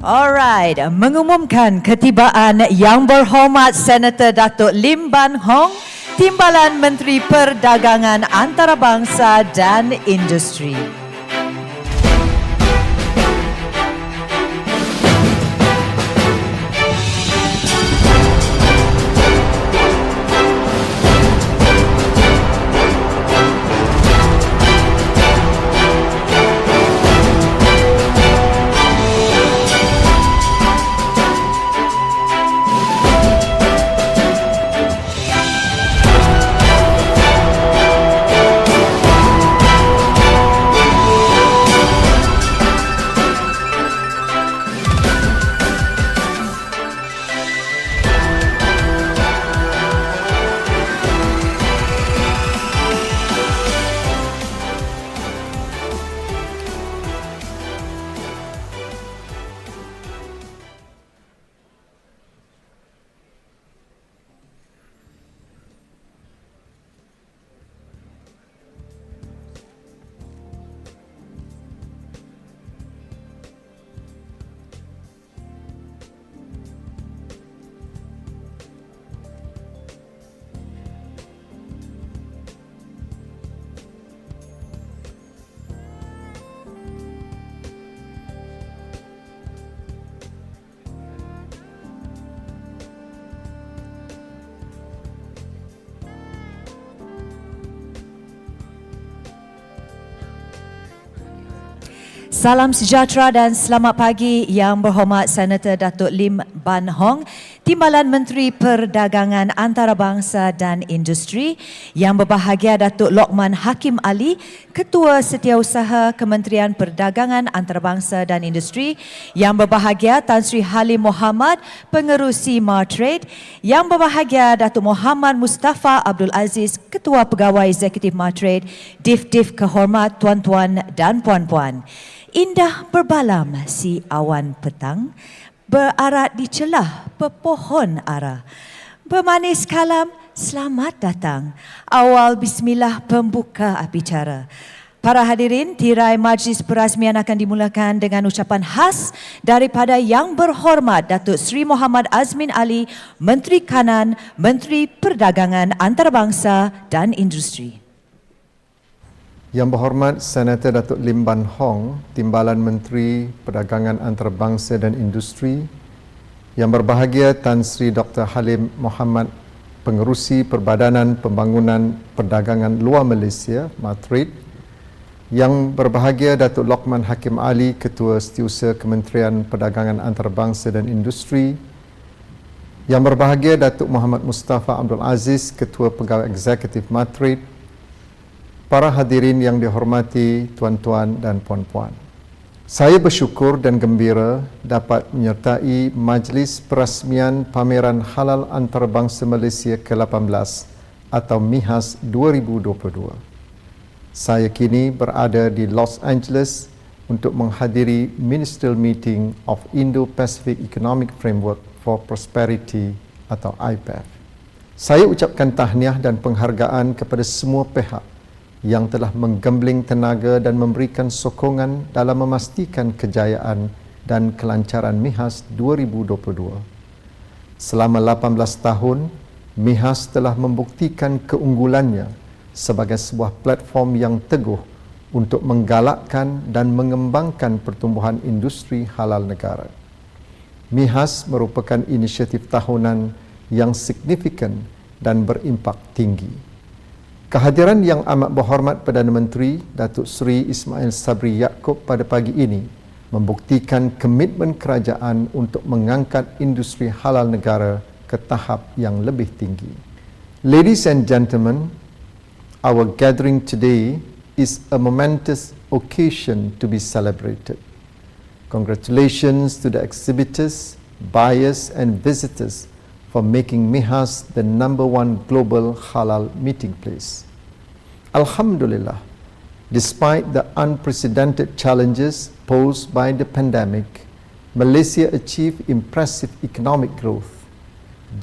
Alright, mengumumkan ketibaan Yang Berhormat Senator Datuk Lim Ban Hong, Timbalan Menteri Perdagangan Antarabangsa dan Industri. Salam sejahtera dan selamat pagi Yang Berhormat Senator Datuk Lim Ban Hong, Timbalan Menteri Perdagangan Antarabangsa dan Industri, Yang Berbahagia Datuk Lokman Hakim Ali, Ketua Setiausaha Kementerian Perdagangan Antarabangsa dan Industri, Yang Berbahagia Tan Sri Halim Mohamad, Pengerusi Martrade, Yang Berbahagia Datuk Muhammad Mustafa Abdul Aziz, Ketua Pegawai Eksekutif Martrade, Dif-Dif Kehormat Tuan-Tuan dan Puan-Puan. Indah berbalam si awan petang, berarat di celah pepohon ara. Bermanis kalam, selamat datang. Awal bismillah pembuka acara. Para hadirin, tirai majlis perasmian akan dimulakan dengan ucapan khas daripada Yang Berhormat Datuk Seri Muhammad Azmin Ali, Menteri Kanan, Menteri Perdagangan Antarabangsa dan Industri. Yang Berhormat Senator Datuk Lim Ban Hong, Timbalan Menteri Perdagangan Antarabangsa dan Industri, Yang Berbahagia Tan Sri Dr. Halim Mohamad, Pengerusi Perbadanan Pembangunan Perdagangan Luar Malaysia, Martrade, Yang Berbahagia Datuk Lokman Hakim Ali, Ketua Setiausaha Kementerian Perdagangan Antarabangsa dan Industri, Yang Berbahagia Datuk Muhammad Mustafa Abdul Aziz, Ketua Pegawai Eksekutif Martrade, para hadirin yang dihormati tuan-tuan dan puan-puan. Saya bersyukur dan gembira dapat menyertai majlis perasmian Pameran Halal Antarabangsa Malaysia ke-18 atau MIHAS 2022. Saya kini berada di Los Angeles untuk menghadiri Ministerial Meeting of Indo-Pacific Economic Framework for Prosperity atau IPEF. Saya ucapkan tahniah dan penghargaan kepada semua pihak yang telah menggembling tenaga dan memberikan sokongan dalam memastikan kejayaan dan kelancaran MIHAS 2022. Selama 18 tahun, MIHAS telah membuktikan keunggulannya sebagai sebuah platform yang teguh untuk menggalakkan dan mengembangkan pertumbuhan industri halal negara. MIHAS merupakan inisiatif tahunan yang signifikan dan berimpak tinggi. Kehadiran Yang Amat Berhormat Perdana Menteri Datuk Seri Ismail Sabri Yaakob pada pagi ini membuktikan komitmen kerajaan untuk mengangkat industri halal negara ke tahap yang lebih tinggi. Ladies and gentlemen, our gathering today is a momentous occasion to be celebrated. Congratulations to the exhibitors, buyers and visitors for making MIHAS the #1 global halal meeting place. Alhamdulillah, despite the unprecedented challenges posed by the pandemic, Malaysia achieved impressive economic growth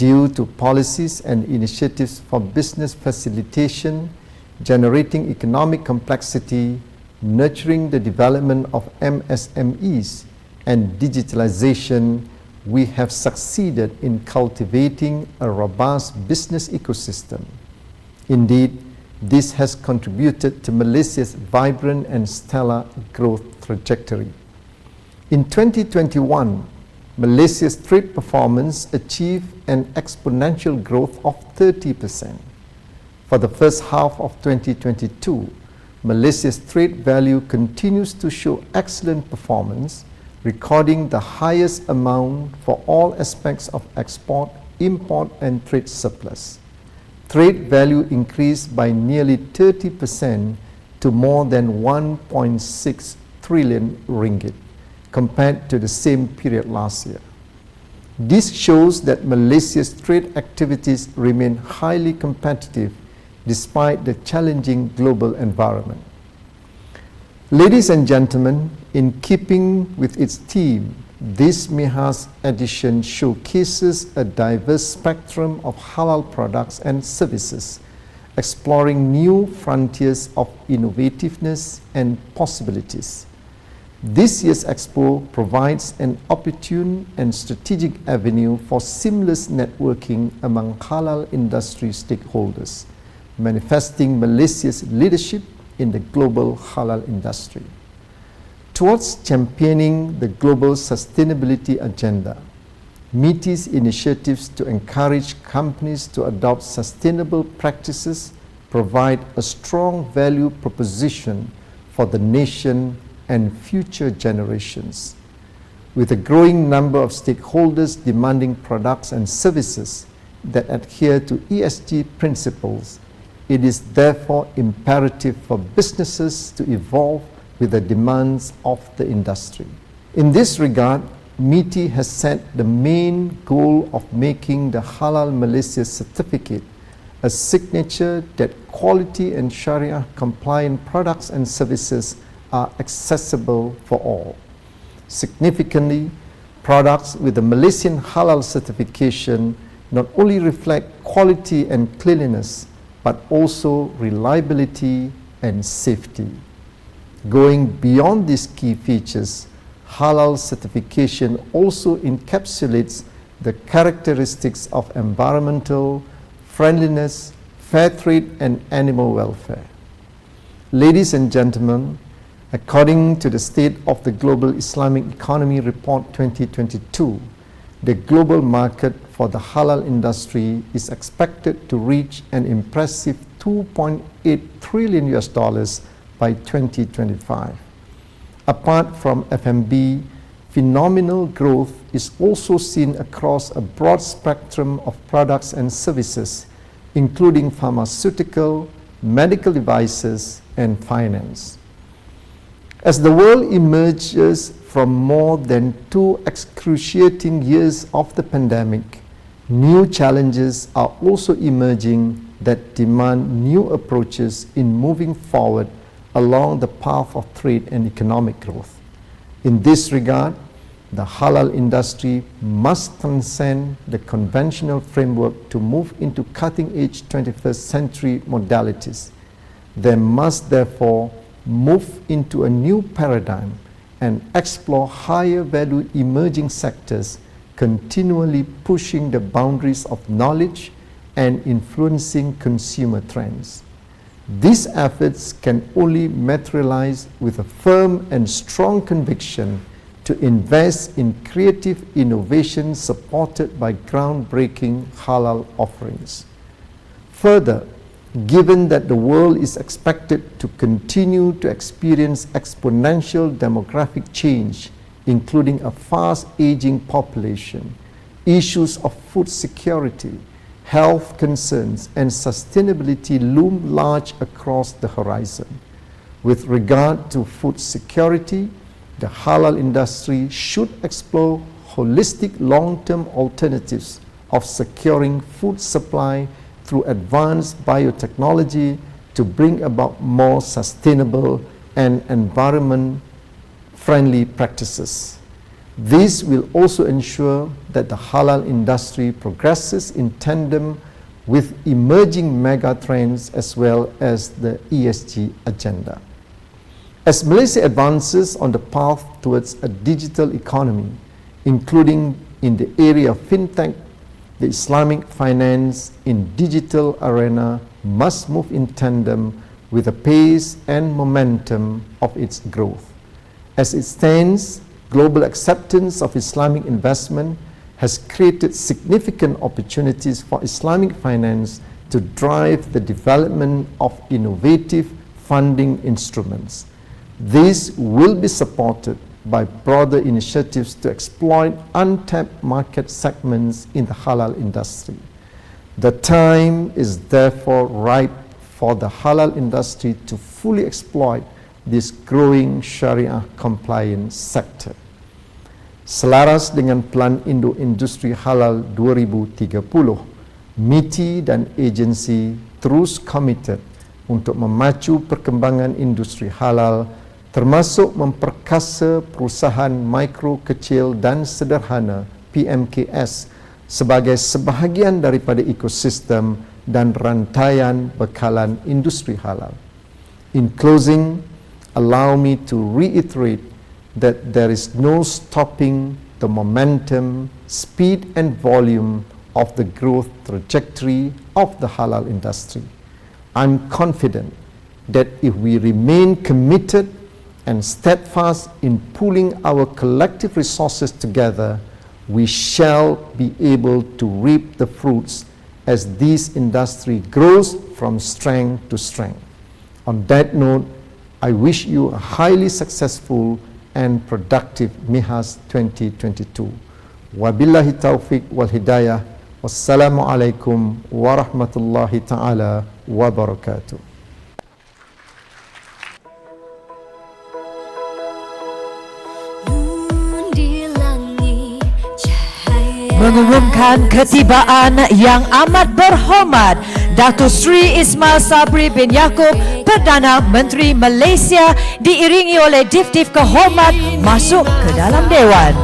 due to policies and initiatives for business facilitation, generating economic complexity, nurturing the development of MSMEs and digitalization, we have succeeded in cultivating a robust business ecosystem. Indeed, this has contributed to Malaysia's vibrant and stellar growth trajectory. In 2021, Malaysia's trade performance achieved an exponential growth of 30%. For the first half of 2022, Malaysia's trade value continues to show excellent performance, recording the highest amount for all aspects of export, import and trade surplus. Trade value increased by nearly 30% to more than 1.6 trillion ringgit compared to the same period last year. This shows that Malaysia's trade activities remain highly competitive despite the challenging global environment. Ladies and gentlemen, in keeping with its theme, this MIHAS edition showcases a diverse spectrum of halal products and services, exploring new frontiers of innovativeness and possibilities. This year's expo provides an opportune and strategic avenue for seamless networking among halal industry stakeholders, manifesting Malaysia's leadership in the global halal industry. Towards championing the global sustainability agenda, MITI's initiatives to encourage companies to adopt sustainable practices provide a strong value proposition for the nation and future generations. With a growing number of stakeholders demanding products and services that adhere to ESG principles, it is therefore imperative for businesses to evolve with the demands of the industry. In this regard, MITI has set the main goal of making the Halal Malaysia certificate a signature that quality and Sharia compliant products and services are accessible for all. Significantly, products with the Malaysian Halal certification not only reflect quality and cleanliness, but also reliability and safety. Going beyond these key features, Halal certification also encapsulates the characteristics of environmental friendliness, fair trade and animal welfare. Ladies and gentlemen, according to the State of the Global Islamic Economy Report 2022, the global market for the halal industry is expected to reach an impressive $2.8 trillion by 2025. Apart from F&B, phenomenal growth is also seen across a broad spectrum of products and services, including pharmaceutical, medical devices, and finance. As the world emerges from more than 2 excruciating years of the pandemic, new challenges are also emerging that demand new approaches in moving forward along the path of trade and economic growth. In this regard, the halal industry must transcend the conventional framework to move into cutting-edge 21st century modalities. They must therefore move into a new paradigm and explore higher value emerging sectors, continually pushing the boundaries of knowledge and influencing consumer trends. These efforts can only materialize with a firm and strong conviction to invest in creative innovation supported by groundbreaking halal offerings. Further, given that the world is expected to continue to experience exponential demographic change, including a fast-aging population, issues of food security, health concerns, and sustainability loom large across the horizon. With regard to food security, the halal industry should explore holistic long-term alternatives of securing food supply through advanced biotechnology to bring about more sustainable and environment-friendly practices. This will also ensure that the halal industry progresses in tandem with emerging mega trends as well as the ESG agenda. As Malaysia advances on the path towards a digital economy, including in the area of fintech, the Islamic finance in digital arena must move in tandem with the pace and momentum of its growth. As it stands, global acceptance of Islamic investment has created significant opportunities for Islamic finance to drive the development of innovative funding instruments. These will be supported by broader initiatives to exploit untapped market segments in the halal industry. The time is therefore ripe for the halal industry to fully exploit this growing Syariah compliant sector. Selaras dengan Plan Indo Industri Halal 2030, MITI dan agensi terus komited untuk memacu perkembangan industri halal, termasuk memperkasa perusahaan mikro, kecil dan sederhana PMKS sebagai sebahagian daripada ekosistem dan rantaian bekalan industri halal. In closing, allow me to reiterate that there is no stopping the momentum, speed and volume of the growth trajectory of the halal industry. I'm confident that if we remain committed and steadfast in pooling our collective resources together, we shall be able to reap the fruits as this industry grows from strength to strength. On that note, I wish you a highly successful and productive MIHAS 2022. Wabillahi taufiq wal hidayah. Wassalamualaikum warahmatullahi ta'ala wabarakatuh. Mengumumkan ketibaan yang amat berhormat Datuk Seri Ismail Sabri bin Yaakob, Perdana Menteri Malaysia, diiringi oleh Dif-Dif Kehormat masuk ke dalam Dewan.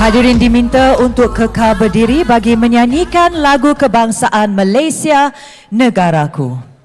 Hadirin diminta untuk kekal berdiri bagi menyanyikan lagu kebangsaan Malaysia, Negaraku.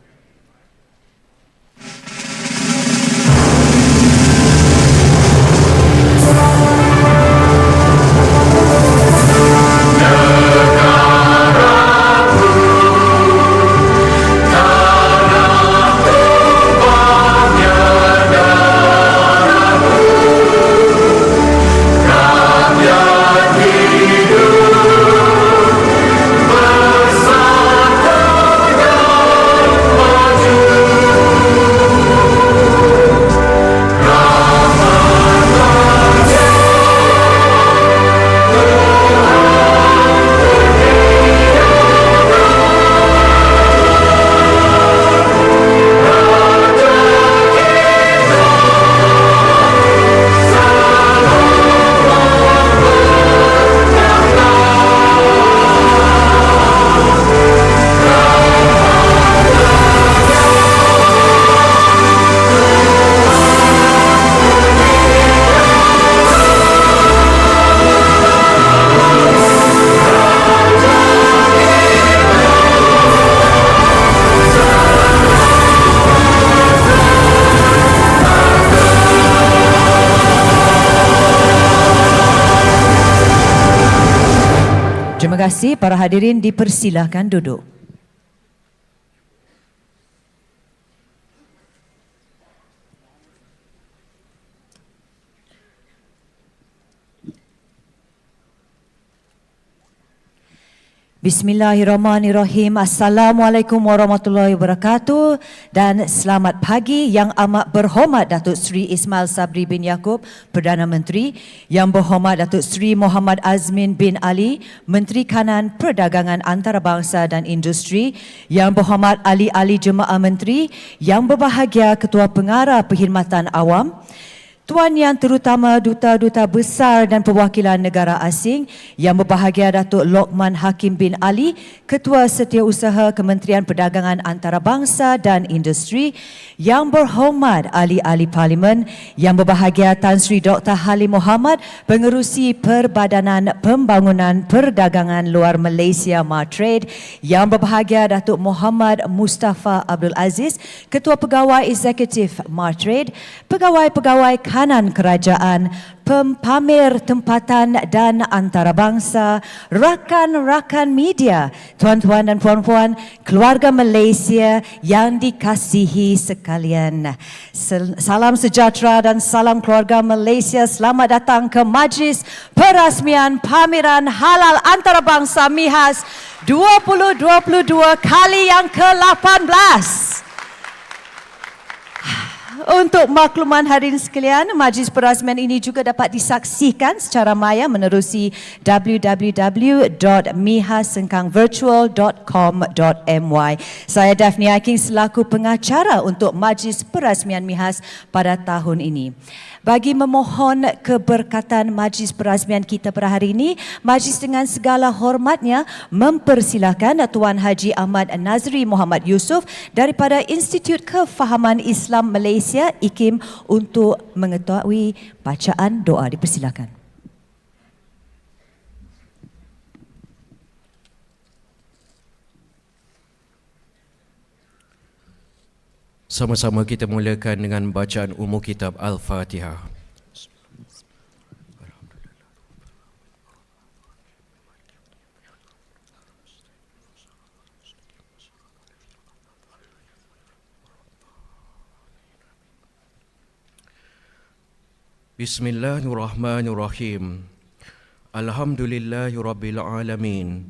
kasih. Para hadirin dipersilakan duduk. Bismillahirrahmanirrahim. Assalamualaikum warahmatullahi wabarakatuh dan selamat pagi Yang Amat Berhormat Datuk Seri Ismail Sabri bin Yaakob, Perdana Menteri, Yang Berhormat Datuk Seri Muhammad Azmin bin Ali, Menteri Kanan Perdagangan Antarabangsa dan Industri, Yang Berhormat ahli-ahli Jemaah Menteri, Yang berbahagia Ketua Pengarah Perkhidmatan Awam, Tuan Yang Terutama Duta-Duta Besar dan Perwakilan Negara Asing, Yang berbahagia Datuk Lokman Hakim bin Ali, Ketua Setiausaha Kementerian Perdagangan Antarabangsa dan Industri, Yang berhormat ahli-ahli Parlimen, Yang berbahagia Tan Sri Dr. Halim Mohamad, Pengerusi Perbadanan Pembangunan Perdagangan Luar Malaysia Martrade, Yang berbahagia Datuk Muhammad Mustafa Abdul Aziz, Ketua Pegawai Eksekutif Martrade, Pegawai-pegawai kanan kerajaan, pamer tempatan dan antarabangsa, rakan-rakan media, tuan-tuan dan puan-puan, keluarga Malaysia yang dikasihi sekalian. Salam sejahtera dan salam keluarga Malaysia. Selamat datang ke Majlis Perasmian Pameran Halal Antarabangsa MIHAS 2022 kali yang ke-18. Untuk makluman hadirin sekalian, majlis perasmian ini juga dapat disaksikan secara maya menerusi www.mihasengkangvirtual.com.my. Saya Daphne Aking selaku pengacara untuk majlis perasmian MIHAS pada tahun ini. Bagi memohon keberkatan majlis perasmian kita pada hari ini, majlis dengan segala hormatnya mempersilakan Tuan Haji Ahmad Nazri Muhammad Yusof daripada Institut Kefahaman Islam Malaysia IKIM untuk mengetahui bacaan doa. Dipersilakan. Sama-sama kita mulakan dengan bacaan umum kitab Al-Fatihah. Bismillahirrahmanirrahim. Alhamdulillahirabbil alamin.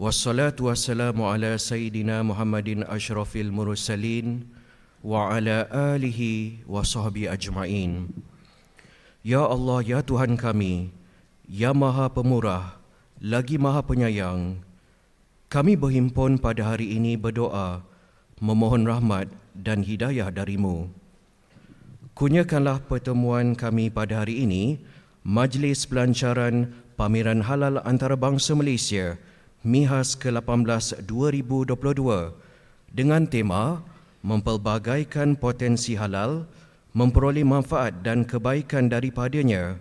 Wassalatu wassalamu ala sayyidina Muhammadin asyrafil mursalin wa ala alihi wa sahbihi ajma'in. Ya Allah, ya Tuhan kami, ya Maha Pemurah, lagi Maha Penyayang, kami berhimpun pada hari ini berdoa, memohon rahmat dan hidayah darimu. Kurniakanlah pertemuan kami pada hari ini, Majlis Pelancaran Pameran Halal Antarabangsa Malaysia, MIHAS ke-18 2022, dengan tema mempelbagaikan potensi halal, memperoleh manfaat dan kebaikan daripadanya,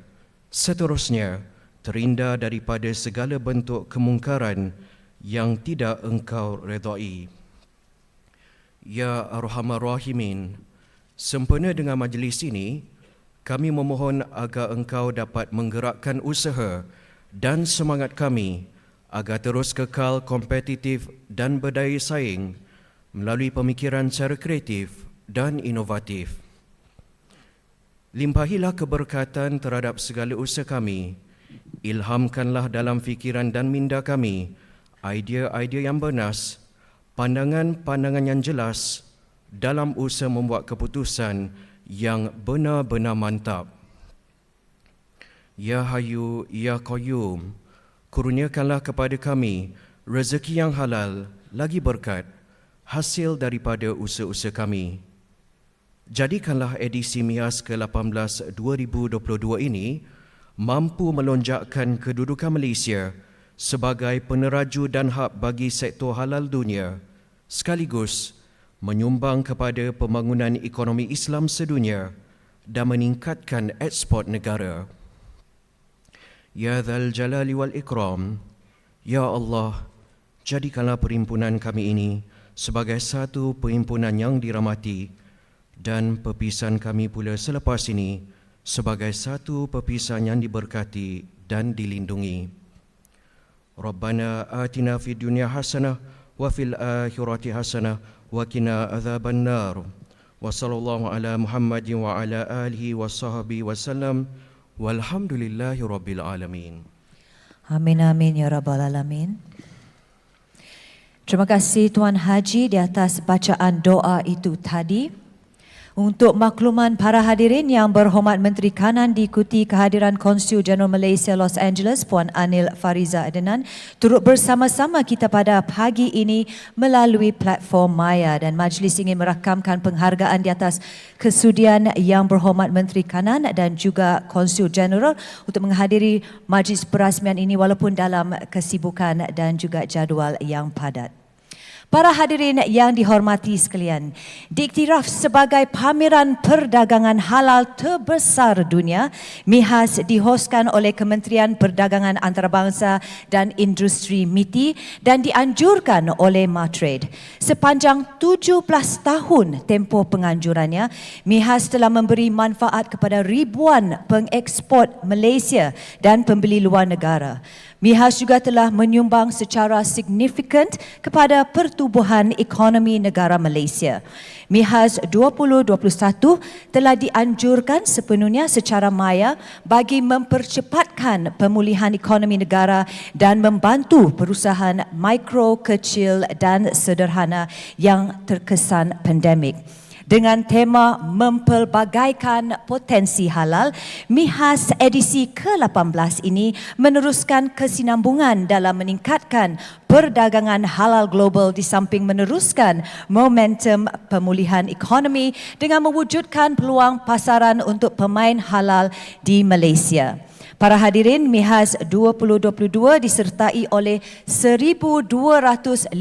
seterusnya terhindar daripada segala bentuk kemungkaran yang tidak engkau redai. Ya Arhamar Rahimin, sempena dengan majlis ini, kami memohon agar engkau dapat menggerakkan usaha dan semangat kami agar terus kekal kompetitif dan berdaya saing melalui pemikiran secara kreatif dan inovatif. Limpahilah keberkatan terhadap segala usaha kami. Ilhamkanlah dalam fikiran dan minda kami idea-idea yang bernas, pandangan-pandangan yang jelas dalam usaha membuat keputusan yang benar-benar mantap. Ya Hayyu, Ya Qayyum, kurniakanlah kepada kami rezeki yang halal lagi berkat, hasil daripada usaha-usaha kami. Jadikanlah edisi MIHAS ke-18 2022 ini mampu melonjakkan kedudukan Malaysia sebagai peneraju dan hub bagi sektor halal dunia, sekaligus menyumbang kepada pembangunan ekonomi Islam sedunia dan meningkatkan ekspor negara. Ya Dzal Jalali wal Ikram, Ya Allah, jadikanlah perhimpunan kami ini sebagai satu perhimpunan yang dirahmati dan perpisahan kami pula selepas ini sebagai satu perpisahan yang diberkati dan dilindungi. Rabbana atina fid dunya hasanah wa fil akhirati hasanah wa qina adzaban nar. Wa sallallahu ala Muhammadin wa ala alihi wa sahbihi wasallam. Walhamdulillahi rabbil alamin. Amin amin ya rabbal alamin. Terima kasih Tuan Haji di atas bacaan doa itu tadi. Untuk makluman para hadirin yang berhormat Menteri Kanan diikuti kehadiran Konsul Jeneral Malaysia Los Angeles Puan Anil Fariza Adnan turut bersama-sama kita pada pagi ini melalui platform Maya, dan majlis ingin merakamkan penghargaan di atas kesudian yang berhormat Menteri Kanan dan juga Konsul Jeneral untuk menghadiri majlis perasmian ini walaupun dalam kesibukan dan juga jadual yang padat. Para hadirin yang dihormati sekalian, diiktiraf sebagai pameran perdagangan halal terbesar dunia, MIHAS dihoskan oleh Kementerian Perdagangan Antarabangsa dan Industri MITI dan dianjurkan oleh Matrade. Sepanjang 17 tahun tempoh penganjurannya, MIHAS telah memberi manfaat kepada ribuan pengeksport Malaysia dan pembeli luar negara. MIHAS juga telah menyumbang secara signifikan kepada pertumbuhan ekonomi negara Malaysia. MIHAS 2021 telah dianjurkan sepenuhnya secara maya bagi mempercepatkan pemulihan ekonomi negara dan membantu perusahaan mikro, kecil dan sederhana yang terkesan pandemik. Dengan tema mempelbagaikan potensi halal, MIHAS edisi ke-18 ini meneruskan kesinambungan dalam meningkatkan perdagangan halal global di samping meneruskan momentum pemulihan ekonomi dengan mewujudkan peluang pasaran untuk pemain halal di Malaysia. Para hadirin, MIHAS 2022 disertai oleh 1,258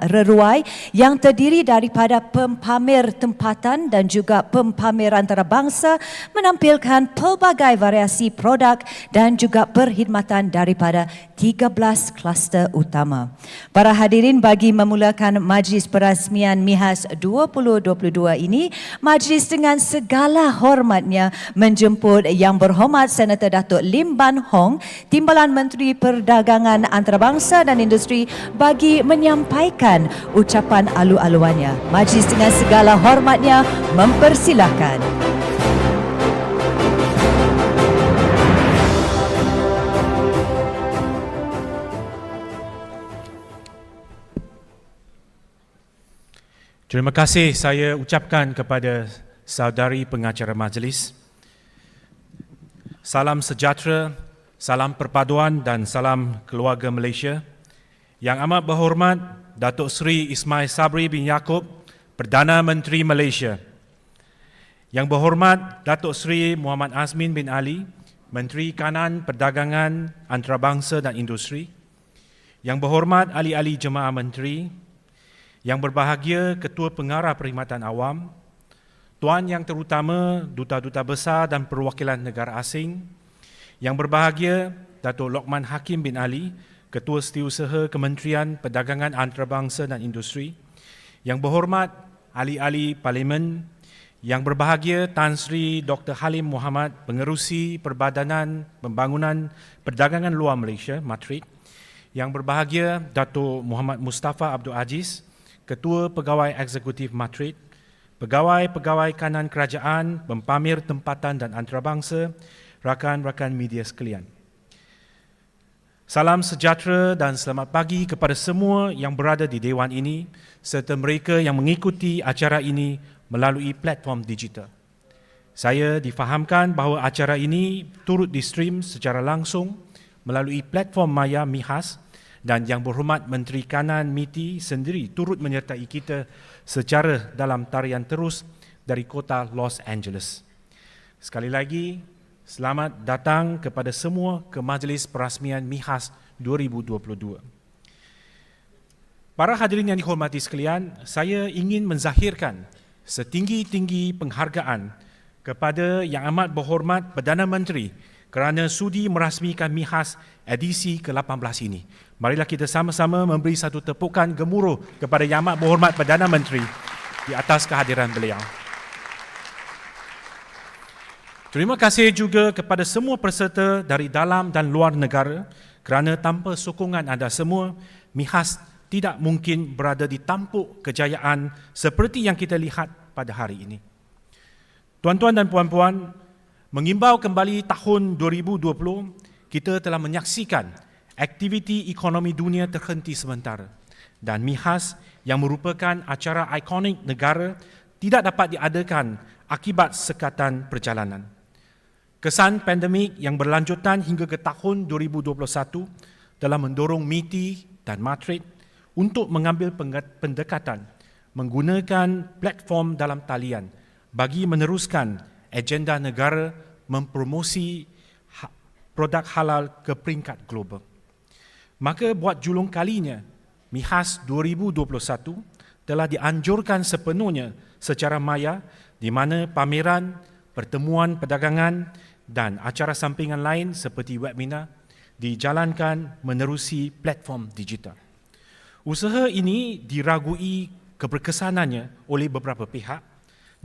reruai yang terdiri daripada pempamer tempatan dan juga pempamer antarabangsa menampilkan pelbagai variasi produk dan juga perkhidmatan daripada 13 kluster utama. Para hadirin, bagi memulakan majlis perasmian MIHAS 2022 ini, majlis dengan segala hormatnya menjemput Yang Berhormat Senator Datuk Lim Ban Hong, Timbalan Menteri Perdagangan Antarabangsa dan Industri bagi menyampaikan ucapan alu-aluannya. Majlis dengan segala hormatnya mempersilahkan. Terima kasih saya ucapkan kepada saudari pengacara majlis. Salam sejahtera, salam perpaduan dan salam keluarga Malaysia. Yang amat berhormat Datuk Seri Ismail Sabri bin Yaakob, Perdana Menteri Malaysia. Yang berhormat Datuk Seri Muhammad Azmin bin Ali, Menteri Kanan, Perdagangan, Antarabangsa dan Industri. Yang berhormat ahli-ahli Jemaah Menteri. Yang berbahagia Ketua Pengarah Perkhidmatan Awam, Tuan Yang Terutama Duta-Duta Besar dan Perwakilan Negara Asing, yang berbahagia Datuk Lokman Hakim bin Ali, Ketua Setiausaha Kementerian Perdagangan Antarabangsa dan Industri, yang berhormat ahli-ahli Parlimen, yang berbahagia Tan Sri Dr. Halim Mohamad, Pengerusi Perbadanan Pembangunan Perdagangan Luar Malaysia, Matrade, yang berbahagia Datuk Muhammad Mustafa Abdul Aziz, Ketua Pegawai Eksekutif Matrade, pegawai-pegawai kanan kerajaan, pempamer tempatan dan antarabangsa, rakan-rakan media sekalian. Salam sejahtera dan selamat pagi kepada semua yang berada di Dewan ini serta mereka yang mengikuti acara ini melalui platform digital. Saya difahamkan bahawa acara ini turut di-stream secara langsung melalui platform Maya MIHAS dan Yang Berhormat Menteri Kanan MITI sendiri turut menyertai kita secara dalam tarian terus dari kota Los Angeles. Sekali lagi, selamat datang kepada semua ke majlis perasmian MIHAS 2022. Para hadirin yang dihormati sekalian, saya ingin menzahirkan setinggi-tinggi penghargaan kepada Yang Amat Berhormat Perdana Menteri kerana sudi merasmikan MIHAS edisi ke-18 ini. Marilah kita sama-sama memberi satu tepukan gemuruh kepada Yang Amat Berhormat Perdana Menteri di atas kehadiran beliau. Terima kasih juga kepada semua peserta dari dalam dan luar negara kerana tanpa sokongan anda semua, MIHAS tidak mungkin berada di tampuk kejayaan seperti yang kita lihat pada hari ini. Tuan-tuan dan puan-puan, mengimbau kembali tahun 2020, kita telah menyaksikan aktiviti ekonomi dunia terhenti sementara dan MIHAS yang merupakan acara ikonik negara tidak dapat diadakan akibat sekatan perjalanan. Kesan pandemik yang berlanjutan hingga ke tahun 2021 telah mendorong MITI dan Madrid untuk mengambil pendekatan menggunakan platform dalam talian bagi meneruskan agenda negara mempromosi produk halal ke peringkat global. Maka buat julung kalinya, MIHAS 2021 telah dianjurkan sepenuhnya secara maya di mana pameran, pertemuan perdagangan dan acara sampingan lain seperti webinar dijalankan menerusi platform digital. Usaha ini diragui keberkesanannya oleh beberapa pihak,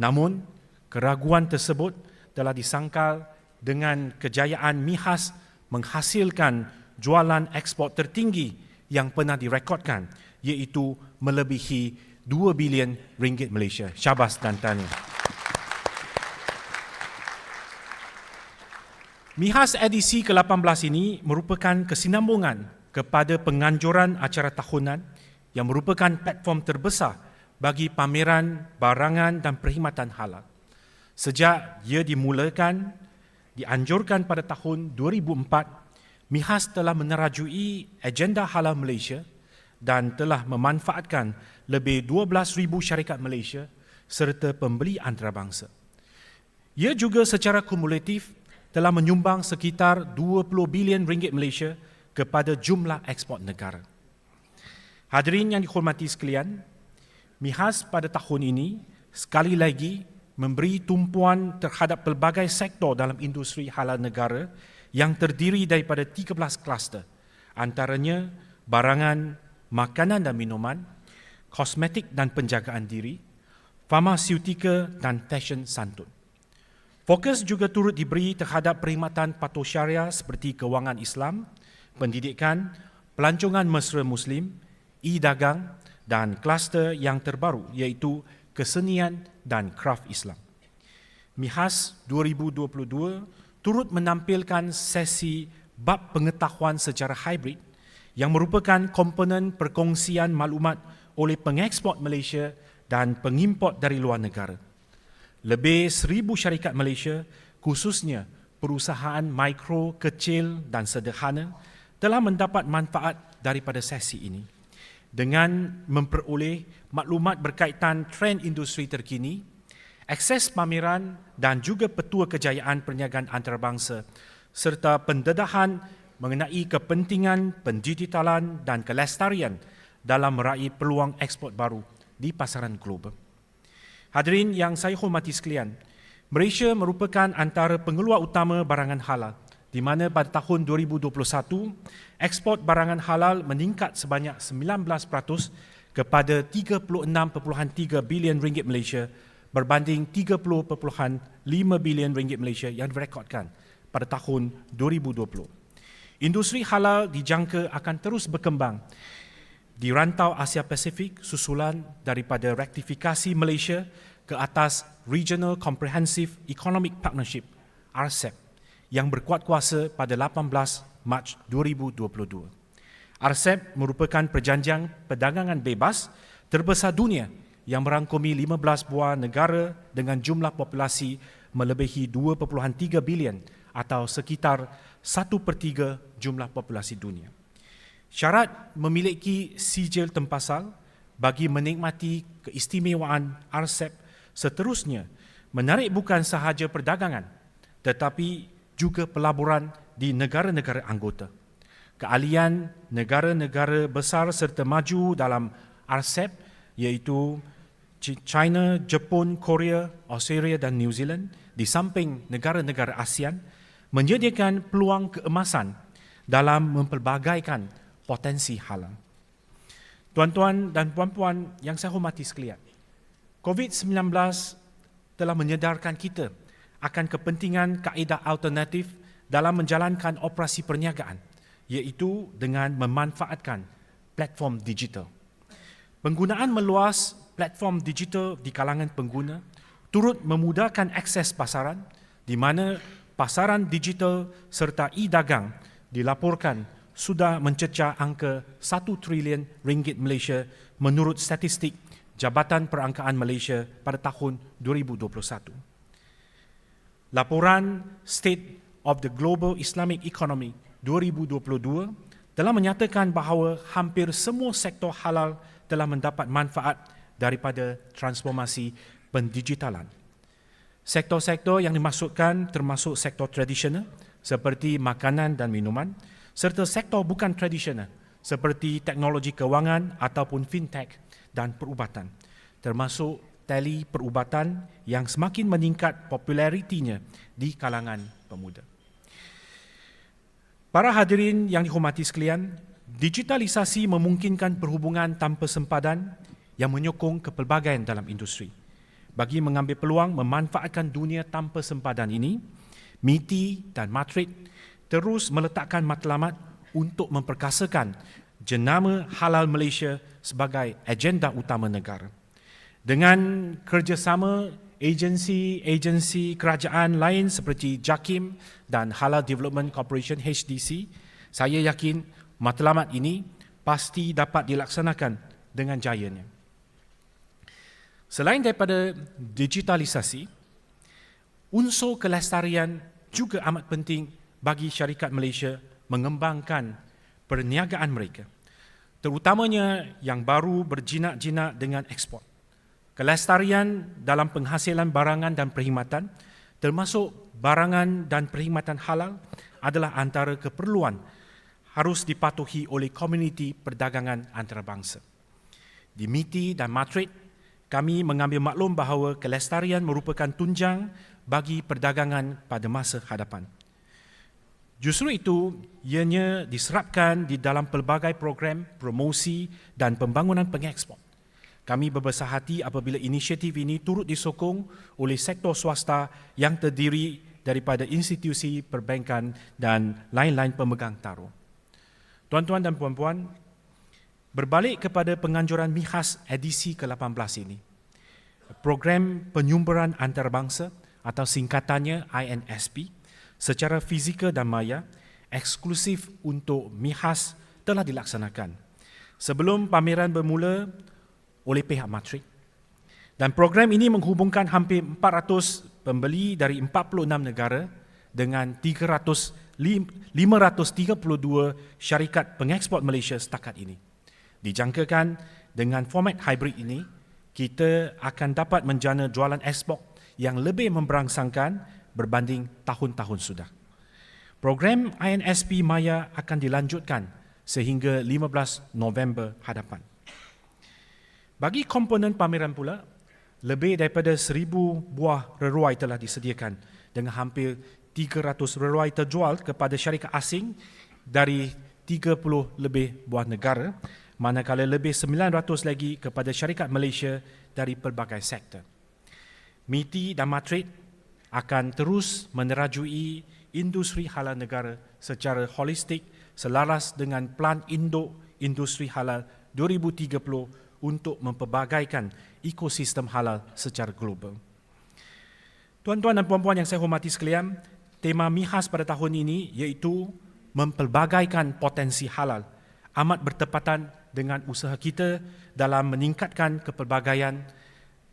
namun keraguan tersebut telah disangkal dengan kejayaan MIHAS menghasilkan jualan ekspor tertinggi yang pernah direkodkan, iaitu melebihi 2 bilion ringgit Malaysia. Syabas dan tahniah. MIHAS edisi ke-18 ini merupakan kesinambungan kepada penganjuran acara tahunan yang merupakan platform terbesar bagi pameran, barangan dan perkhidmatan halal. Sejak ia dimulakan, dianjurkan pada tahun 2004, MIHAS telah menerajui agenda halal Malaysia dan telah memanfaatkan lebih 12,000 syarikat Malaysia serta pembeli antarabangsa. Ia juga secara kumulatif telah menyumbang sekitar 20 bilion ringgit Malaysia kepada jumlah ekspor negara. Hadirin yang dihormati sekalian, MIHAS pada tahun ini sekali lagi memberi tumpuan terhadap pelbagai sektor dalam industri halal negara yang terdiri daripada 13 kluster, antaranya barangan, makanan dan minuman, kosmetik dan penjagaan diri, farmaseutika dan fashion santun. Fokus juga turut diberi terhadap perkhidmatan patuh syariah seperti kewangan Islam, pendidikan, pelancongan mesra Muslim, e-dagang dan kluster yang terbaru iaitu kesenian dan kraf Islam. MIHAS 2022 turut menampilkan sesi bab pengetahuan secara hybrid yang merupakan komponen perkongsian maklumat oleh pengeksport Malaysia dan pengimport dari luar negara. Lebih 1,000 syarikat Malaysia, khususnya perusahaan mikro, kecil dan sederhana, telah mendapat manfaat daripada sesi ini dengan memperoleh maklumat berkaitan trend industri terkini, akses pameran dan juga petua kejayaan perniagaan antarabangsa serta pendedahan mengenai kepentingan pendigitalan dan kelestarian dalam meraih peluang ekspor baru di pasaran global. Hadirin yang saya hormati sekalian, Malaysia merupakan antara pengeluar utama barangan halal, di mana pada tahun 2021, ekspor barangan halal meningkat sebanyak 19% kepada 36.3 bilion ringgit Malaysia berbanding 30.5 bilion ringgit Malaysia yang direkodkan pada tahun 2020. Industri halal dijangka akan terus berkembang di rantau Asia Pasifik susulan daripada rektifikasi Malaysia ke atas Regional Comprehensive Economic Partnership RCEP yang berkuat kuasa pada 18 Mac 2022. RCEP merupakan perjanjian perdagangan bebas terbesar dunia yang merangkumi 15 buah negara dengan jumlah populasi melebihi 2.3 bilion atau sekitar 1/3 jumlah populasi dunia. Syarat memiliki sijil tempasal bagi menikmati keistimewaan RCEP seterusnya menarik bukan sahaja perdagangan tetapi juga pelaburan di negara-negara anggota. Keahlian negara-negara besar serta maju dalam RCEP iaitu China, Jepun, Korea, Australia dan New Zealand di samping negara-negara ASEAN menyediakan peluang keemasan dalam mempelbagaikan potensi halal. Tuan-tuan dan puan-puan yang saya hormati sekalian, COVID-19 telah menyedarkan kita akan kepentingan kaedah alternatif dalam menjalankan operasi perniagaan iaitu dengan memanfaatkan platform digital. Penggunaan meluas platform digital di kalangan pengguna turut memudahkan akses pasaran di mana pasaran digital serta e-dagang dilaporkan sudah mencecah angka 1 trilion ringgit Malaysia menurut statistik Jabatan Perangkaan Malaysia pada tahun 2021. Laporan State of the Global Islamic Economy 2022 telah menyatakan bahawa hampir semua sektor halal telah mendapat manfaat daripada transformasi pendigitalan. Sektor-sektor yang dimaksudkan termasuk sektor tradisional seperti makanan dan minuman serta sektor bukan tradisional seperti teknologi kewangan ataupun fintech dan perubatan, termasuk tele perubatan yang semakin meningkat popularitinya di kalangan pemuda. Para hadirin yang dihormati sekalian, digitalisasi memungkinkan perhubungan tanpa sempadan yang menyokong kepelbagaian dalam industri. Bagi mengambil peluang memanfaatkan dunia tanpa sempadan ini, MITI dan Matrix terus meletakkan matlamat untuk memperkasakan jenama halal Malaysia sebagai agenda utama negara. Dengan kerjasama agensi kerajaan lain seperti JAKIM dan Halal Development Corporation HDC, saya yakin matlamat ini pasti dapat dilaksanakan dengan jayanya. Selain daripada digitalisasi, unsur kelestarian juga amat penting bagi syarikat Malaysia mengembangkan perniagaan mereka, terutamanya yang baru berjinak-jinak dengan ekspor. Kelestarian dalam penghasilan barangan dan perkhidmatan, termasuk barangan dan perkhidmatan halal, adalah antara keperluan harus dipatuhi oleh komuniti perdagangan antarabangsa. Di MITI dan Matrix, kami mengambil maklum bahawa kelestarian merupakan tunjang bagi perdagangan pada masa hadapan. Justru itu, ianya diserapkan di dalam pelbagai program promosi dan pembangunan pengekspor. Kami berbesar hati apabila inisiatif ini turut disokong oleh sektor swasta yang terdiri daripada institusi perbankan dan lain-lain pemegang taruh. Tuan-tuan dan puan-puan, berbalik kepada penganjuran MIHAS edisi ke-18 ini, program penyumberan antarabangsa atau singkatannya INSP, secara fizikal dan maya, eksklusif untuk MIHAS telah dilaksanakan sebelum pameran bermula oleh pihak Matrix. Dan program ini menghubungkan hampir 400 pembeli dari 46 negara dengan 532 syarikat pengeksport Malaysia setakat ini. Dijangkakan dengan format hybrid ini, kita akan dapat menjana jualan ekspor yang lebih memberangsangkan berbanding tahun-tahun sudah. Program INSP Maya akan dilanjutkan sehingga 15 November hadapan. Bagi komponen pameran pula, lebih daripada 1,000 buah reruai telah disediakan dengan hampir 300 reruai terjual kepada syarikat asing dari 30 lebih buah negara, manakala lebih 900 lagi kepada syarikat Malaysia dari pelbagai sektor. MITI dan Matrix akan terus menerajui industri halal negara secara holistik selaras dengan Plan Induk Industri Halal 2030 untuk mempelbagaikan ekosistem halal secara global. Tuan-tuan dan puan-puan yang saya hormati sekalian, tema MIHAS pada tahun ini iaitu mempelbagaikan potensi halal amat bertepatan dengan usaha kita dalam meningkatkan kepelbagaian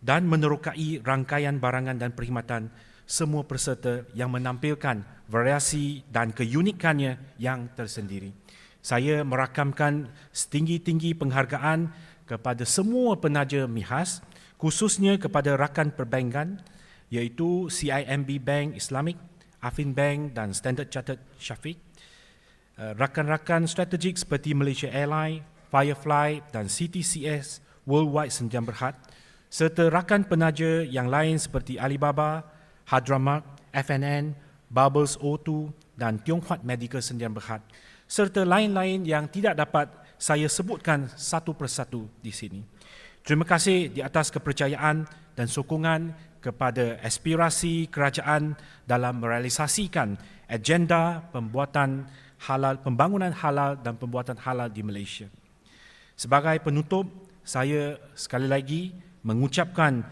dan menerokai rangkaian barangan dan perkhidmatan semua peserta yang menampilkan variasi dan keunikannya yang tersendiri. Saya merakamkan setinggi-tinggi penghargaan kepada semua penaja MIHAS, khususnya kepada rakan perbankan iaitu CIMB Bank Islamic, Affin Bank dan Standard Chartered Syafiq, rakan-rakan strategik seperti Malaysia Airlines, Firefly dan CTCS Worldwide Sdn Bhd, serta rakan penaja yang lain seperti Alibaba, Hadramak, FNN, Bubbles O2 dan Tiong Huat Medical Sdn Bhd, serta lain-lain yang tidak dapat saya sebutkan satu persatu di sini. Terima kasih di atas kepercayaan dan sokongan kepada aspirasi kerajaan dalam merealisasikan agenda pembuatan halal, pembangunan halal dan pembuatan halal di Malaysia. Sebagai penutup, saya sekali lagi mengucapkan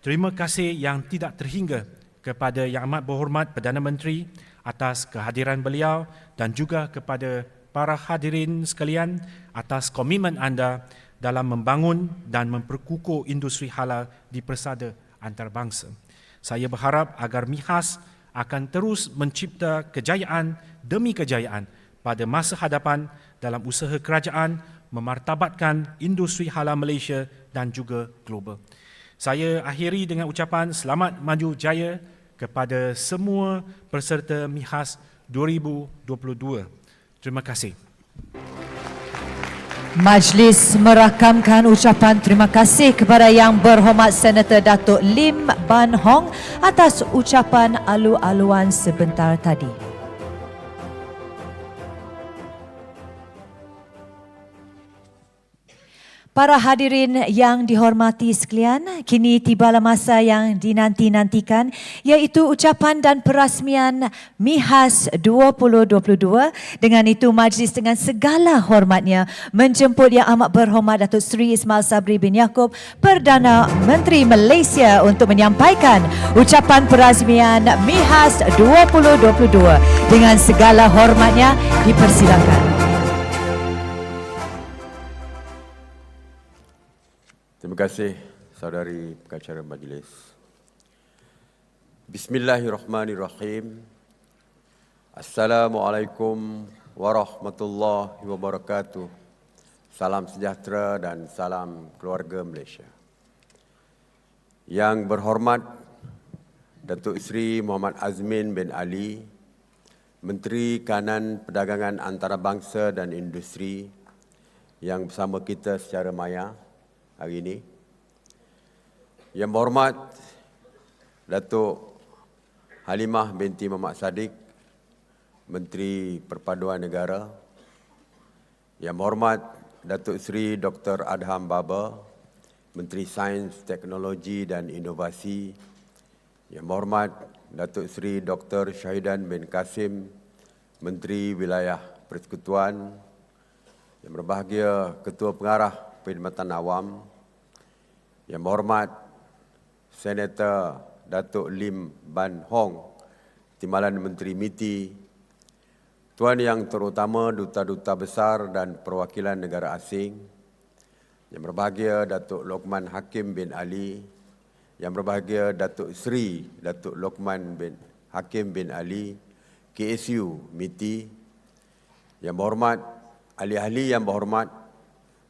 terima kasih yang tidak terhingga kepada Yang Amat Berhormat Perdana Menteri atas kehadiran beliau dan juga kepada para hadirin sekalian atas komitmen anda dalam membangun dan memperkukuh industri halal di persada antarabangsa. Saya berharap agar MIHAS akan terus mencipta kejayaan demi kejayaan pada masa hadapan dalam usaha kerajaan memartabatkan industri halal Malaysia dan juga global. Saya akhiri dengan ucapan selamat maju jaya kepada semua peserta MIHAS 2022. Terima kasih. Majlis merakamkan ucapan terima kasih kepada Yang Berhormat Senator Datuk Lim Ban Hong atas ucapan alu-aluan sebentar tadi. Para hadirin yang dihormati sekalian, kini tibalah masa yang dinanti-nantikan iaitu ucapan dan perasmian MIHAS 2022. Dengan itu majlis dengan segala hormatnya menjemput Yang Amat Berhormat Datuk Seri Ismail Sabri bin Yaakob, Perdana Menteri Malaysia untuk menyampaikan ucapan perasmian MIHAS 2022. Dengan segala hormatnya dipersilakan. Terima kasih saudari pengacara majlis. Bismillahirrahmanirrahim. Assalamualaikum warahmatullahi wabarakatuh. Salam sejahtera dan salam keluarga Malaysia. Yang berhormat Datuk Seri Muhammad Azmin bin Ali, Menteri Kanan Perdagangan Antarabangsa dan Industri yang bersama kita secara maya hari ini. Yang berhormat Datuk Halimah binti Muhammad Sadiq, Menteri Perpaduan Negara. Yang berhormat Datuk Seri Dr. Adham Baba, Menteri Sains, Teknologi dan Inovasi. Yang berhormat Datuk Seri Dr. Syahidan bin Kasim, Menteri Wilayah Persekutuan. Yang berbahagia Ketua Pengarah Perkhidmatan Awam. Yang berhormat Senator Datuk Lim Ban Hong, Timbalan Menteri MITI, Tuan Yang Terutama Duta-Duta Besar dan Perwakilan Negara Asing, yang berbahagia Datuk Lokman Hakim bin Ali, yang berbahagia Datuk Seri Datuk Lokman bin Hakim bin Ali, KSU MITI, yang berhormat ahli-ahli yang berhormat,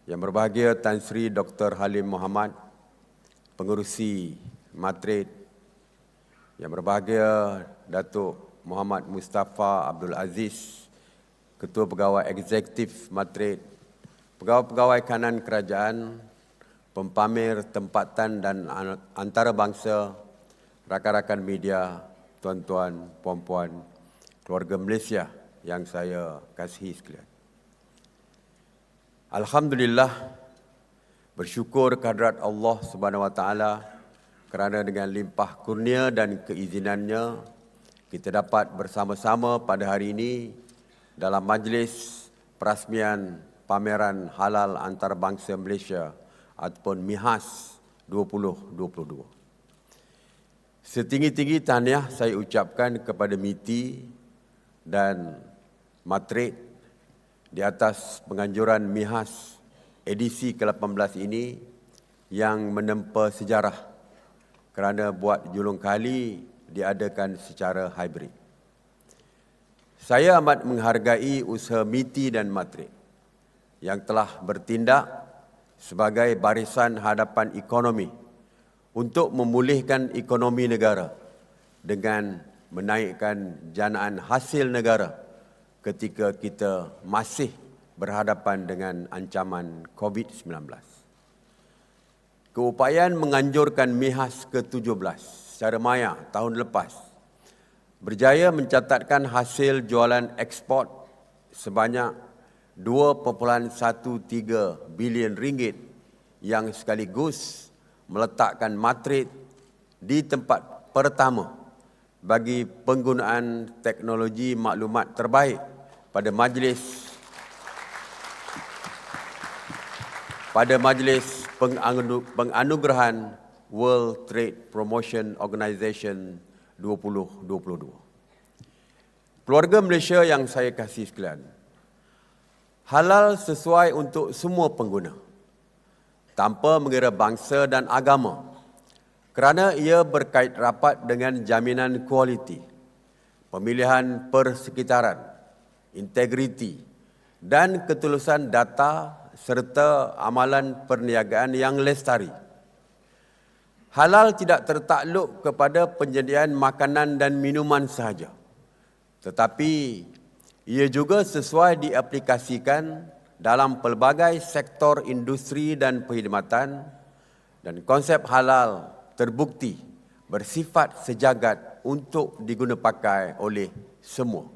yang berbahagia Tan Sri Dr. Halim Mohamad, Pengerusi Matrid, yang berbahagia Datuk Muhammad Mustafa Abdul Aziz, Ketua Pegawai Eksekutif Matrid, Pegawai-pegawai kanan kerajaan, pempamer tempatan dan antarabangsa, rakan-rakan media, tuan-tuan, puan-puan, keluarga Malaysia yang saya kasihi sekalian. Alhamdulillah, bersyukur kehadrat Allah Subhanahu Wa Taala kerana dengan limpah kurnia dan keizinannya kita dapat bersama-sama pada hari ini dalam majlis perasmian pameran halal antarabangsa Malaysia ataupun MIHAS 2022. Setinggi-tinggi tahniah saya ucapkan kepada MITI dan Matrid di atas penganjuran MIHAS edisi ke-18 ini yang menempa sejarah kerana buat julung kali diadakan secara hybrid. Saya amat menghargai usaha MITI dan Matrid yang telah bertindak sebagai barisan hadapan ekonomi untuk memulihkan ekonomi negara dengan menaikkan janaan hasil negara ketika kita masih berhadapan dengan ancaman COVID-19. Keupayaan menganjurkan MIHAS ke-17 secara maya tahun lepas berjaya mencatatkan hasil jualan ekspor sebanyak 2.13 bilion ringgit yang sekaligus meletakkan Matrid di tempat pertama bagi penggunaan teknologi maklumat terbaik pada majlis penganugerahan World Trade Promotion Organisation 2022. Keluarga Malaysia yang saya kasih sekalian, halal sesuai untuk semua pengguna, tanpa mengira bangsa dan agama, kerana ia berkait rapat dengan jaminan kualiti, pemilihan persekitaran, integriti dan ketulusan data serta amalan perniagaan yang lestari. Halal tidak tertakluk kepada penyediaan makanan dan minuman sahaja, tetapi ia juga sesuai diaplikasikan dalam pelbagai sektor industri dan perkhidmatan, dan konsep halal terbukti bersifat sejagat untuk diguna pakai oleh semua.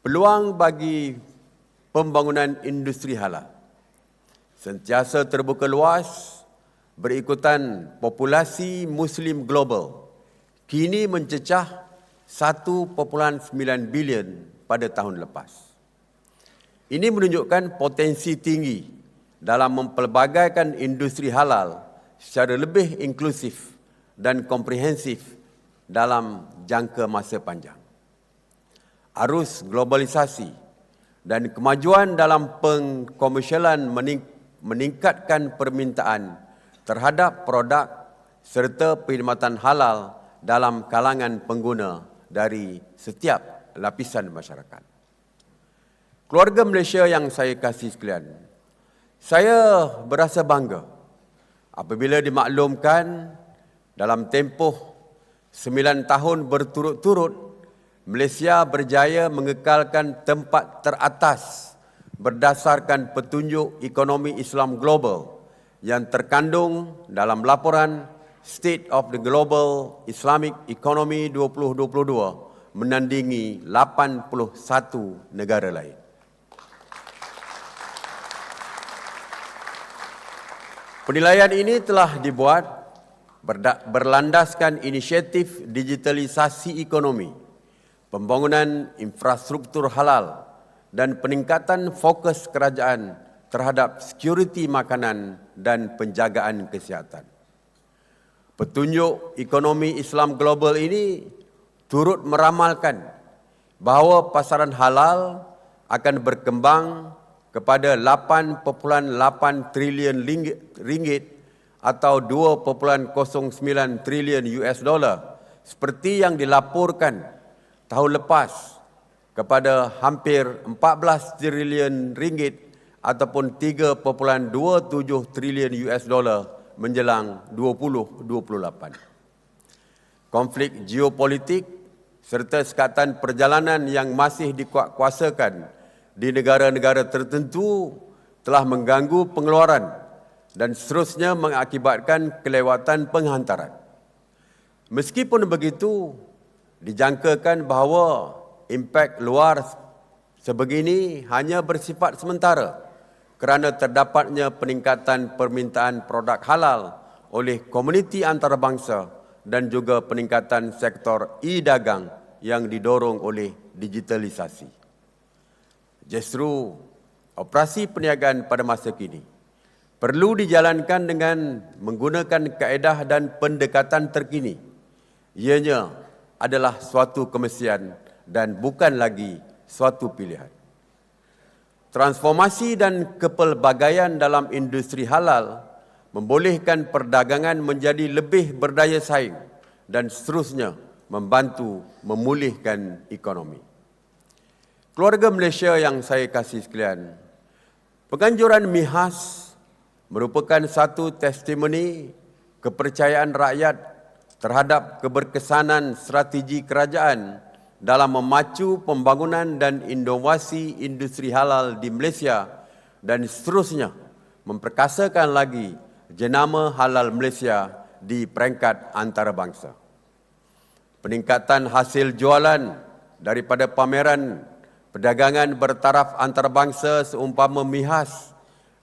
Peluang bagi pembangunan industri halal sentiasa terbuka luas berikutan populasi Muslim global kini mencecah 1.9 bilion pada tahun lepas. Ini menunjukkan potensi tinggi dalam mempelbagaikan industri halal secara lebih inklusif dan komprehensif dalam jangka masa panjang. Arus globalisasi dan kemajuan dalam pengkomersialan meningkatkan permintaan terhadap produk serta perkhidmatan halal dalam kalangan pengguna dari setiap lapisan masyarakat. Keluarga Malaysia yang saya kasih sekalian, saya berasa bangga apabila dimaklumkan dalam tempoh 9 tahun berturut-turut Malaysia berjaya mengekalkan tempat teratas berdasarkan petunjuk ekonomi Islam global yang terkandung dalam laporan State of the Global Islamic Economy 2022 menandingi 81 negara lain. Penilaian ini telah dibuat berlandaskan inisiatif digitalisasi ekonomi, pembangunan infrastruktur halal dan peningkatan fokus kerajaan terhadap sekuriti makanan dan penjagaan kesihatan. Petunjuk ekonomi Islam global ini turut meramalkan bahawa pasaran halal akan berkembang kepada 8.8 trilion ringgit atau 2.09 trilion US dollar seperti yang dilaporkan tahun lepas kepada hampir 14 trilion ringgit ataupun 3.27 trilion US dollar menjelang 2028. Konflik geopolitik serta sekatan perjalanan yang masih dikuatkuasakan di negara-negara tertentu telah mengganggu pengeluaran dan seterusnya mengakibatkan kelewatan penghantaran. Meskipun begitu, dijangkakan bahawa impak luar sebegini hanya bersifat sementara kerana terdapatnya peningkatan permintaan produk halal oleh komuniti antarabangsa dan juga peningkatan sektor e-dagang yang didorong oleh digitalisasi. Justru operasi perniagaan pada masa kini perlu dijalankan dengan menggunakan kaedah dan pendekatan terkini. Ianya adalah suatu kemestian dan bukan lagi suatu pilihan. Transformasi dan kepelbagaian dalam industri halal membolehkan perdagangan menjadi lebih berdaya saing dan seterusnya membantu memulihkan ekonomi. Keluarga Malaysia yang saya kasih sekalian, penganjuran MIHAS merupakan satu testimoni kepercayaan rakyat terhadap keberkesanan strategi kerajaan dalam memacu pembangunan dan inovasi industri halal di Malaysia dan seterusnya memperkasakan lagi jenama halal Malaysia di peringkat antarabangsa. Peningkatan hasil jualan daripada pameran perdagangan bertaraf antarabangsa seumpama MIHAS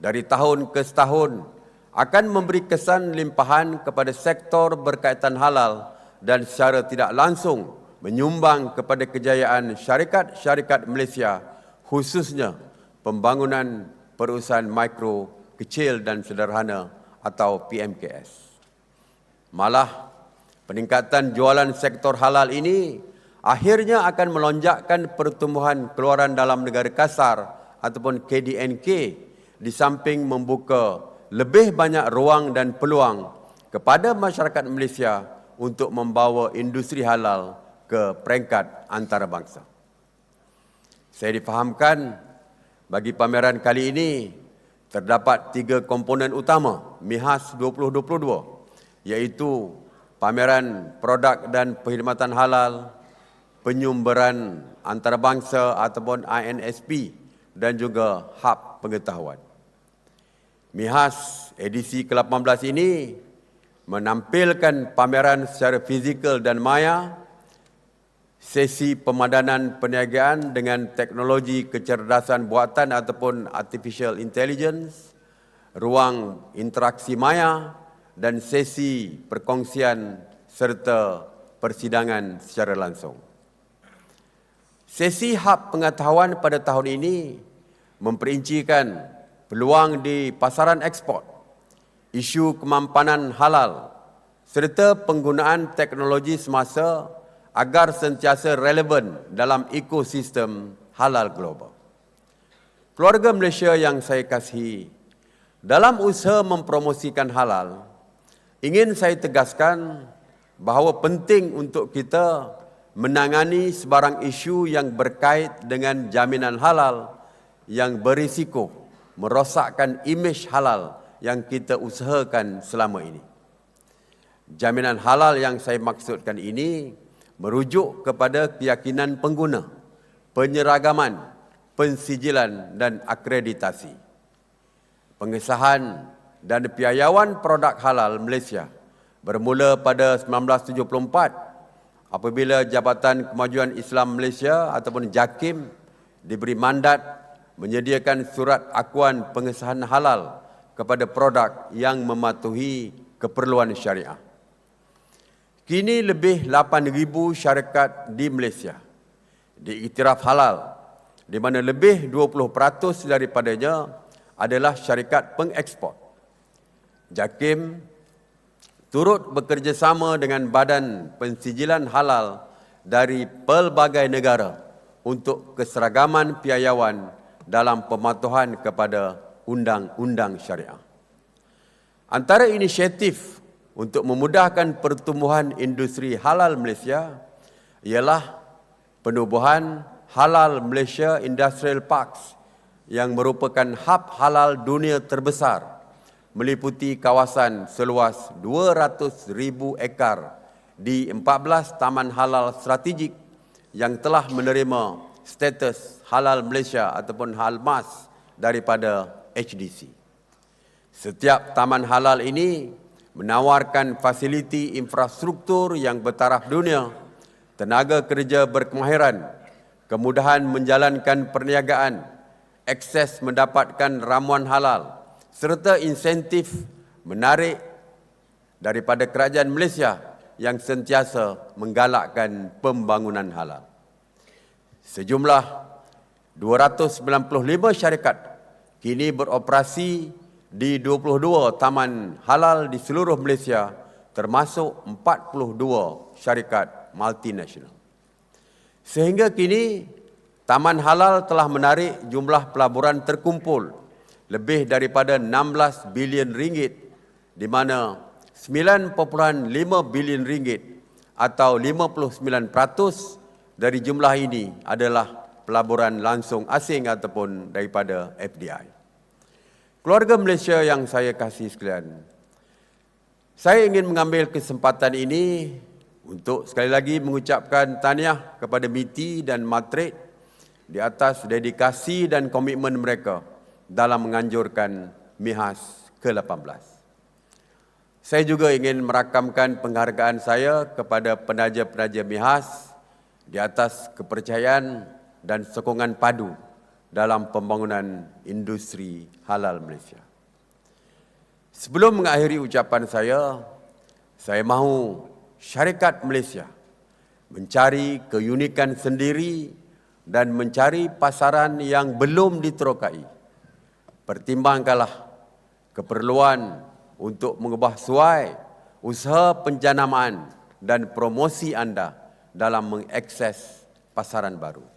dari tahun ke tahun akan memberi kesan limpahan kepada sektor berkaitan halal dan secara tidak langsung menyumbang kepada kejayaan syarikat-syarikat Malaysia, khususnya pembangunan perusahaan mikro, kecil dan sederhana atau PMKS. Malah, peningkatan jualan sektor halal ini akhirnya akan melonjakkan pertumbuhan keluaran dalam negara kasar ataupun KDNK, di samping membuka lebih banyak ruang dan peluang kepada masyarakat Malaysia untuk membawa industri halal ke peringkat antarabangsa. Saya difahamkan bagi pameran kali ini terdapat 3 komponen utama MIHAS 2022, iaitu pameran produk dan perkhidmatan halal, penyumberan antarabangsa ataupun INSP dan juga hub pengetahuan. MIHAS edisi ke-18 ini menampilkan pameran secara fizikal dan maya, sesi pemadanan perniagaan dengan teknologi kecerdasan buatan ataupun artificial intelligence, ruang interaksi maya dan sesi perkongsian serta persidangan secara langsung. Sesi hub pengetahuan pada tahun ini memperincikan peluang di pasaran ekspor, isu kemampanan halal serta penggunaan teknologi semasa agar sentiasa relevan dalam ekosistem halal global. Keluarga Malaysia yang saya kasihi, dalam usaha mempromosikan halal, ingin saya tegaskan bahawa penting untuk kita menangani sebarang isu yang berkait dengan jaminan halal yang berisiko merosakkan imej halal yang kita usahakan selama ini. Jaminan halal yang saya maksudkan ini merujuk kepada keyakinan pengguna, penyeragaman, pensijilan dan akreditasi. Pengesahan dan piawaian produk halal Malaysia bermula pada 1974 apabila Jabatan Kemajuan Islam Malaysia ataupun JAKIM diberi mandat menyediakan surat akuan pengesahan halal kepada produk yang mematuhi keperluan syariah. Kini lebih 8,000 syarikat di Malaysia diiktiraf halal, di mana lebih 20% daripadanya adalah syarikat pengekspor. JAKIM turut bekerjasama dengan Badan Pensijilan Halal dari pelbagai negara untuk keseragaman piawaian dalam pematuhan kepada undang-undang syariah. Antara inisiatif untuk memudahkan pertumbuhan industri halal Malaysia ialah penubuhan Halal Malaysia Industrial Parks yang merupakan hub halal dunia terbesar meliputi kawasan seluas 200,000 ekar di 14 taman halal strategik yang telah menerima status Halal Malaysia ataupun HALMAS daripada HDC. Setiap taman halal ini menawarkan fasiliti infrastruktur yang bertaraf dunia, tenaga kerja berkemahiran, kemudahan menjalankan perniagaan, akses mendapatkan ramuan halal, serta insentif menarik daripada kerajaan Malaysia yang sentiasa menggalakkan pembangunan halal. Sejumlah 295 syarikat kini beroperasi di 22 taman halal di seluruh Malaysia, termasuk 42 syarikat multinasional. Sehingga kini, taman halal telah menarik jumlah pelaburan terkumpul lebih daripada 16 bilion ringgit, di mana 9.5 bilion ringgit atau 59% dari jumlah ini adalah pelaburan langsung asing ataupun daripada FDI. Keluarga Malaysia yang saya kasih sekalian, saya ingin mengambil kesempatan ini untuk sekali lagi mengucapkan tahniah kepada MITI dan Matrik di atas dedikasi dan komitmen mereka dalam menganjurkan MIHAS ke-18. Saya juga ingin merakamkan penghargaan saya kepada penaja-penaja MIHAS di atas kepercayaan dan sokongan padu dalam pembangunan industri halal Malaysia. Sebelum mengakhiri ucapan saya mahu syarikat Malaysia mencari keunikan sendiri dan mencari pasaran yang belum diterokai. Pertimbangkanlah keperluan untuk mengubah suai usaha penjanamaan dan promosi anda dalam mengakses pasaran baru.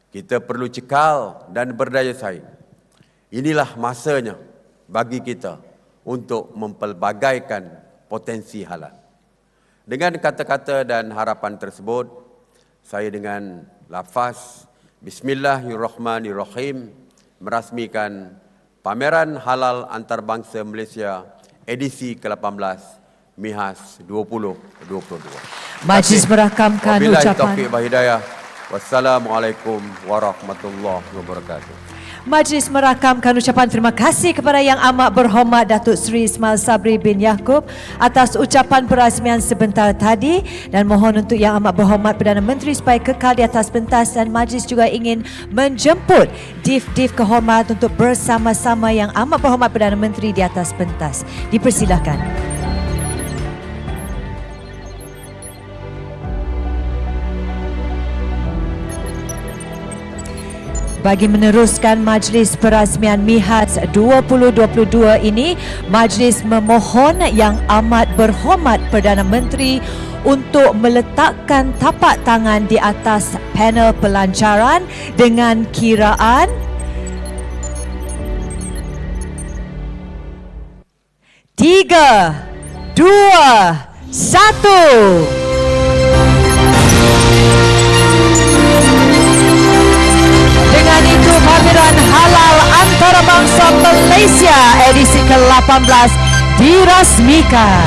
Kita perlu cekal dan berdaya saing. Inilah masanya bagi kita untuk mempelbagaikan potensi halal. Dengan kata-kata dan harapan tersebut, saya dengan lafaz Bismillahirrahmanirrahim merasmikan Pameran Halal Antarabangsa Malaysia edisi ke-18 MIHAS 2022. Majlis merakamkan Wabillahi ucapan. taufiq wal hidayah. Wassalamualaikum warahmatullahi wabarakatuh. Majlis merakamkan ucapan terima kasih kepada Yang Amat Berhormat Datuk Seri Ismail Sabri bin Yaakob atas ucapan perasmian sebentar tadi, dan mohon untuk Yang Amat Berhormat Perdana Menteri supaya kekal di atas pentas, dan majlis juga ingin menjemput div-div kehormat untuk bersama-sama Yang Amat Berhormat Perdana Menteri di atas pentas. Dipersilakan. Bagi meneruskan majlis perasmian MIHAS 2022 ini, majlis memohon Yang Amat Berhormat Perdana Menteri untuk meletakkan tapak tangan di atas panel pelancaran dengan kiraan 3, 2, 1. Dengan itu, Pameran Halal Antarabangsa Malaysia edisi ke-18 dirasmikan.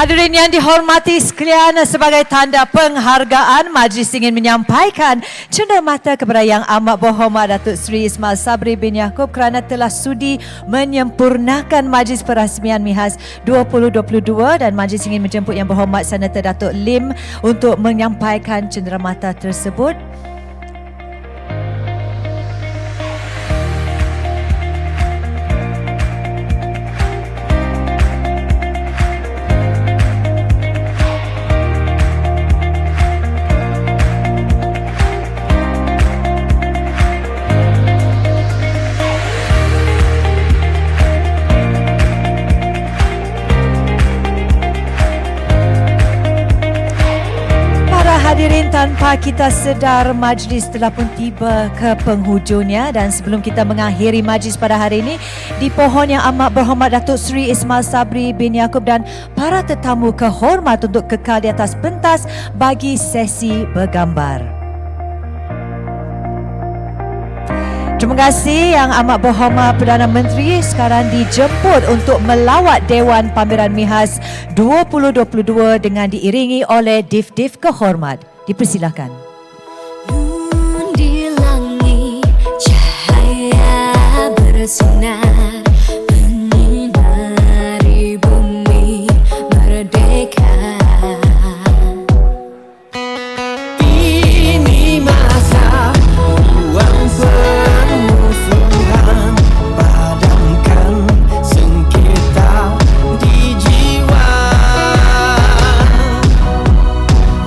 Hadirin yang dihormati sekalian, sebagai tanda penghargaan, majlis ingin menyampaikan cenderamata kepada Yang Amat Berhormat Datuk Seri Ismail Sabri bin Yaakob kerana telah sudi menyempurnakan majlis perasmian MIHAS 2022, dan majlis ingin menjemput Yang Berhormat Senator Datuk Lim untuk menyampaikan cenderamata tersebut. Hadirin, tanpa kita sedar majlis telah pun tiba ke penghujungnya, dan sebelum kita mengakhiri majlis pada hari ini, dipohon yang amat berhormat Datuk Seri Ismail Sabri bin Yaakob dan para tetamu kehormat untuk kekal di atas pentas bagi sesi bergambar. Terima kasih yang amat berhormat Perdana Menteri sekarang dijemput untuk melawat Dewan Pameran Mihas 2022 dengan diiringi oleh div-div kehormat. Dipersilakan. Di langit cahaya bersinar menyinari bumi merdeka. Ini masa ruang permusuhan, padamkan sengketa di jiwa.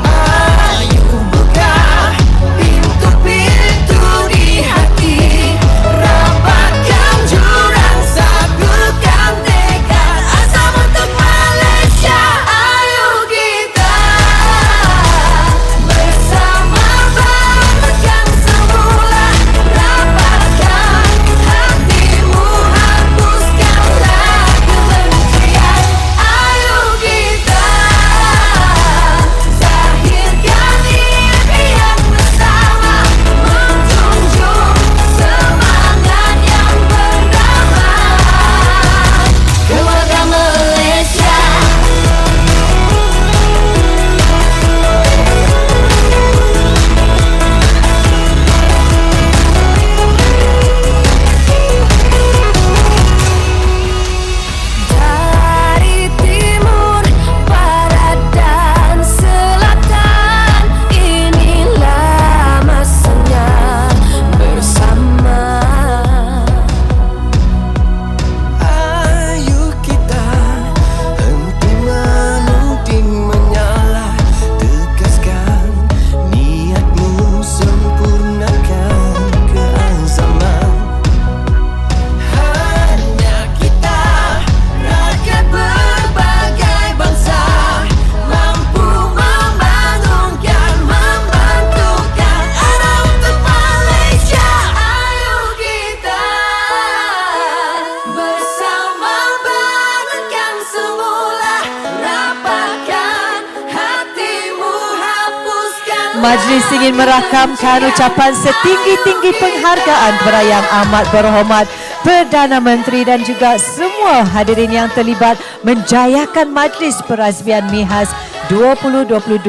Ayo buka pintu-pintu di hati, rapatkan jurang, sagukan tekad azam untuk Malaysia. Ayo kita bersama bangkitkan semula, rapatkan hatimu, hapuskanlah kebencian. Ayo kita zahirkan impian bersama, menjunjung semangat yang berdamai. Keluarga Malaysia. Dari timur, barat dan selatan, inilah masanya bersama. Ayo kita henti menuding menyala, tegaskan niatmu, sempurnakan keazaman. Hanya kita, rakyat berbagai bangsa, mampu membangunkan, membantukan arah untuk Malaysia. Ayo kita bersama bangunkan semula, rapatkan hatimu, hapuskan. Majlis ingin merakamkan ucapan setinggi-tinggi penghargaan kepada yang amat berhormat Perdana Menteri dan juga semua hadirin yang terlibat menjayakan majlis perazmian Mihas 2022.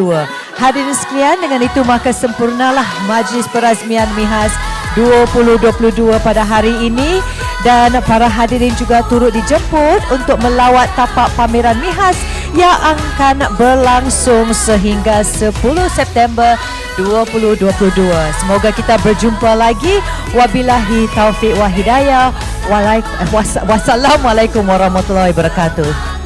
Hadirin sekalian, dengan itu maka sempurnalah majlis perazmian Mihas 2022 pada hari ini, dan para hadirin juga turut dijemput untuk melawat tapak pameran Mihas yang akan berlangsung sehingga 10 September 2022. Semoga kita berjumpa lagi. Wabillahi taufiq wa hidayah. Wassalamualaikum warahmatullahi wabarakatuh.